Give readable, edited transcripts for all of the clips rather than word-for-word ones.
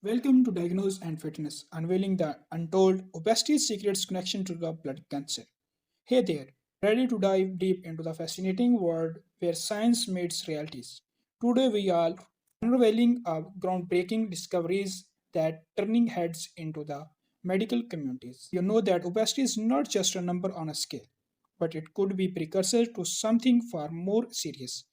Welcome to Diagnose and Fitness, unveiling the untold obesity secrets connection to the blood cancer. Hey there, ready to dive deep into the fascinating world where science meets realities. Today we are unveiling groundbreaking discoveries that turning heads into the medical communities. You know that obesity is not just a number on a scale, but it could be precursor to something far more serious.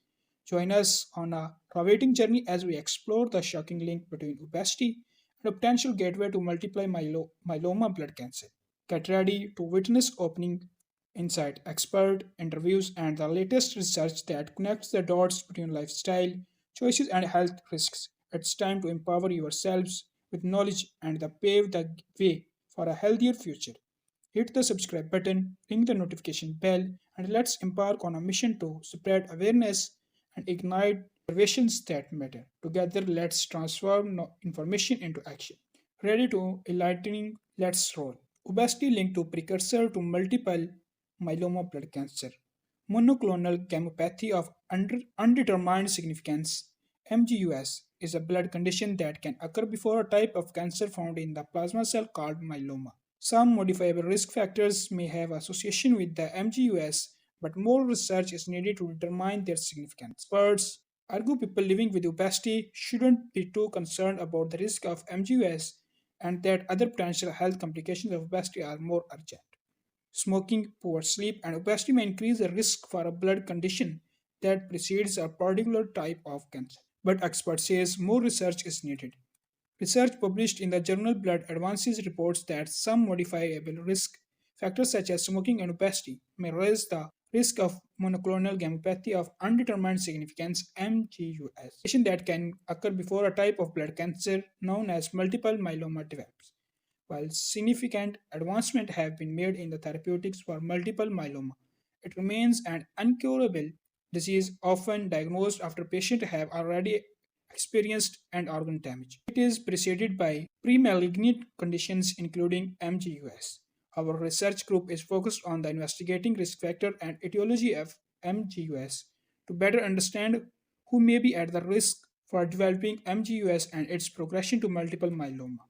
Join us on a riveting journey as we explore the shocking link between obesity and a potential gateway to multiply myeloma blood cancer. Get ready to witness opening insight, expert interviews, and the latest research that connects the dots between lifestyle choices and health risks. It's time to empower yourselves with knowledge and pave the way for a healthier future. Hit the subscribe button, ring the notification bell, and let's embark on a mission to spread awareness and ignite innovations that matter. Together, let's transform information into action. Ready to enlightening? Let's roll. Obesity linked to precursor to multiple myeloma blood cancer. Monoclonal gammopathy of undetermined significance (MGUS) is a blood condition that can occur before a type of cancer found in the plasma cell called myeloma. Some modifiable risk factors may have association with the MGUS, but more research is needed to determine their significance. Experts argue people living with obesity shouldn't be too concerned about the risk of MGUS and that other potential health complications of obesity are more urgent. Smoking, poor sleep, and obesity may increase the risk for a blood condition that precedes a particular type of cancer. But experts say more research is needed. Research published in the journal Blood Advances reports that some modifiable risk factors such as smoking and obesity may raise the risk of monoclonal gammopathy of undetermined significance (MGUS), condition that can occur before a type of blood cancer known as multiple myeloma develops. While significant advancements have been made in the therapeutics for multiple myeloma, it remains an incurable disease often diagnosed after patients have already experienced end organ damage. It is preceded by pre-malignant conditions including MGUS. Our research group is focused on the investigating risk factor and etiology of MGUS to better understand who may be at the risk for developing MGUS and its progression to multiple myeloma.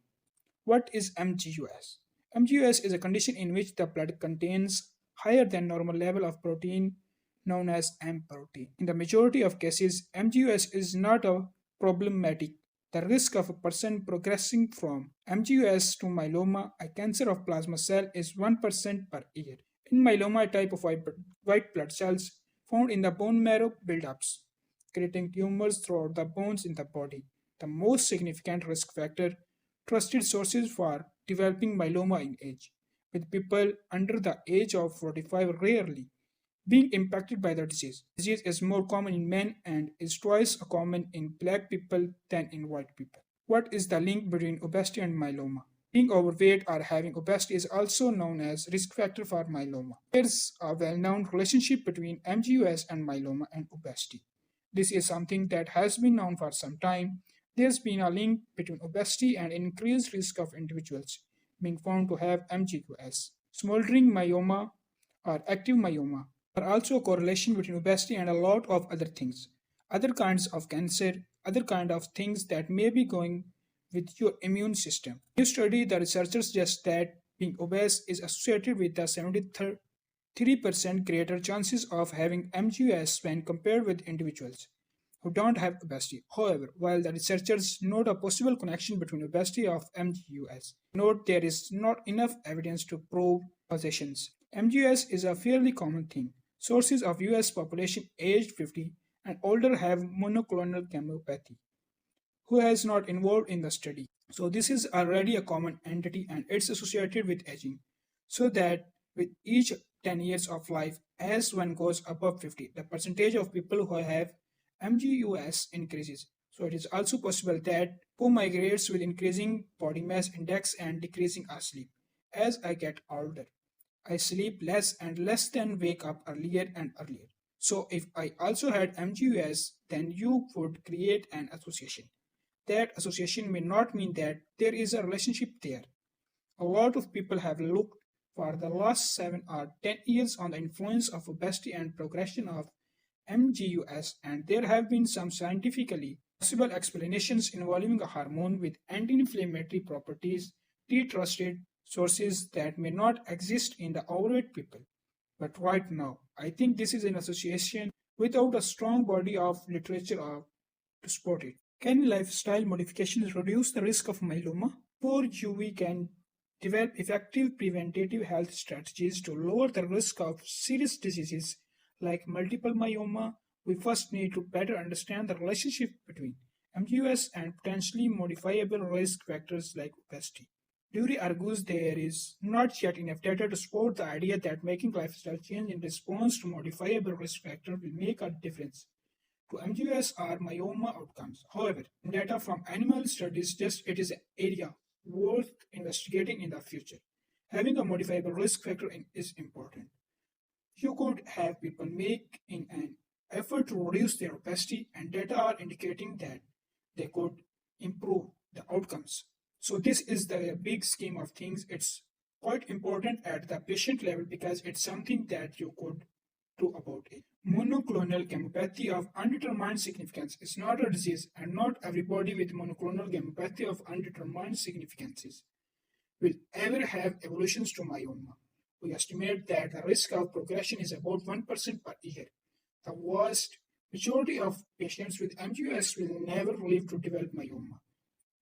What is MGUS? MGUS is a condition in which the blood contains higher than normal level of protein known as M protein. In the majority of cases, MGUS is not a problematic. The risk of a person progressing from MGUS to myeloma, a cancer of plasma cell, is 1% per year. In myeloma, a type of white blood cells found in the bone marrow buildups, creating tumors throughout the bones in the body. The most significant risk factor trusted sources for developing myeloma in age, with people under the age of 45 rarely being impacted by the disease. The disease is more common in men and is twice as common in black people than in white people. What is the link between obesity and myeloma? Being overweight or having obesity is also known as risk factor for myeloma. There's a well-known relationship between MGUS and myeloma and obesity. This is something that has been known for some time. There's been a link between obesity and increased risk of individuals being found to have MGUS. Smoldering myeloma or active myeloma are also a correlation between obesity and a lot of other things. Other kinds of cancer, other kind of things that may be going with your immune system. New study, the researchers suggest that being obese is associated with the 73% greater chances of having MGUS when compared with individuals who don't have obesity. However, while the researchers note a possible connection between obesity of MGUS, note there is not enough evidence to prove causations. MGUS is a fairly common thing. Sources of US population aged 50 and older have monoclonal gammopathy, who has not involved in the study. So this is already a common entity and it's associated with aging. So that with each 10 years of life, as one goes above 50, the percentage of people who have MGUS increases. So it is also possible that co-migrates with increasing body mass index and decreasing our sleep. As I get older, I sleep less and less than wake up earlier and earlier. So if I also had MGUS, then you would create an association. That association may not mean that there is a relationship there. A lot of people have looked for the last 7 or 10 years on the influence of obesity and progression of MGUS, and there have been some scientifically Possible explanations involving a hormone with anti-inflammatory properties, T trusted sources that may not exist in the overweight people. But right now, I think this is an association without a strong body of literature to support it. Can lifestyle modifications reduce the risk of myeloma? For you, we can develop effective preventative health strategies to lower the risk of serious diseases like multiple myeloma. We first need to better understand the relationship between MGUS and potentially modifiable risk factors like obesity. Dury argues there is not yet enough data to support the idea that making lifestyle change in response to modifiable risk factor will make a difference to MGUS or myoma outcomes. However, data from animal studies suggests it is an area worth investigating in the future. Having a modifiable risk factor is important. You could have people make in an effort to reduce their obesity, and data are indicating that they could improve the outcomes. So this is the big scheme of things. It's quite important at the patient level because it's something that you could do about it. Monoclonal gammopathy of undetermined significance is not a disease, and not everybody with monoclonal gammopathy of undetermined significances will ever have evolutions to myoma. We estimate that the risk of progression is about 1% per year. The vast majority of patients with MGUS will never live to develop myoma.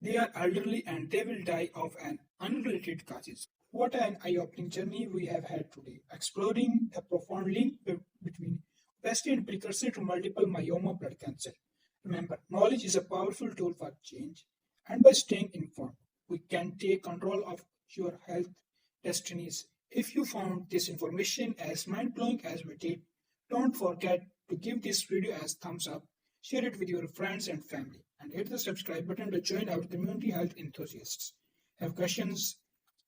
They are elderly and they will die of an unrelated causes. What an eye-opening journey we have had today, exploring the profound link between obesity and precursor to multiple myeloma blood cancer. Remember, knowledge is a powerful tool for change, and by staying informed, we can take control of your health destinies. If you found this information as mind-blowing as we did, don't forget to give this video as thumbs up, share it with your friends and family, and hit the subscribe button to join our community health enthusiasts. Have questions,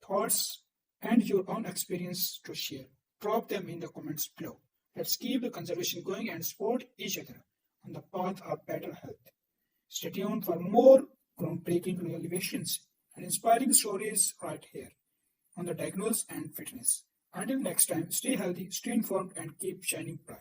thoughts, and your own experience to share? Drop them in the comments below. Let's keep the conversation going and support each other on the path of better health. Stay tuned for more groundbreaking revelations and inspiring stories right here on the diagnosis and fitness. Until next time, stay healthy, stay informed, and keep shining bright.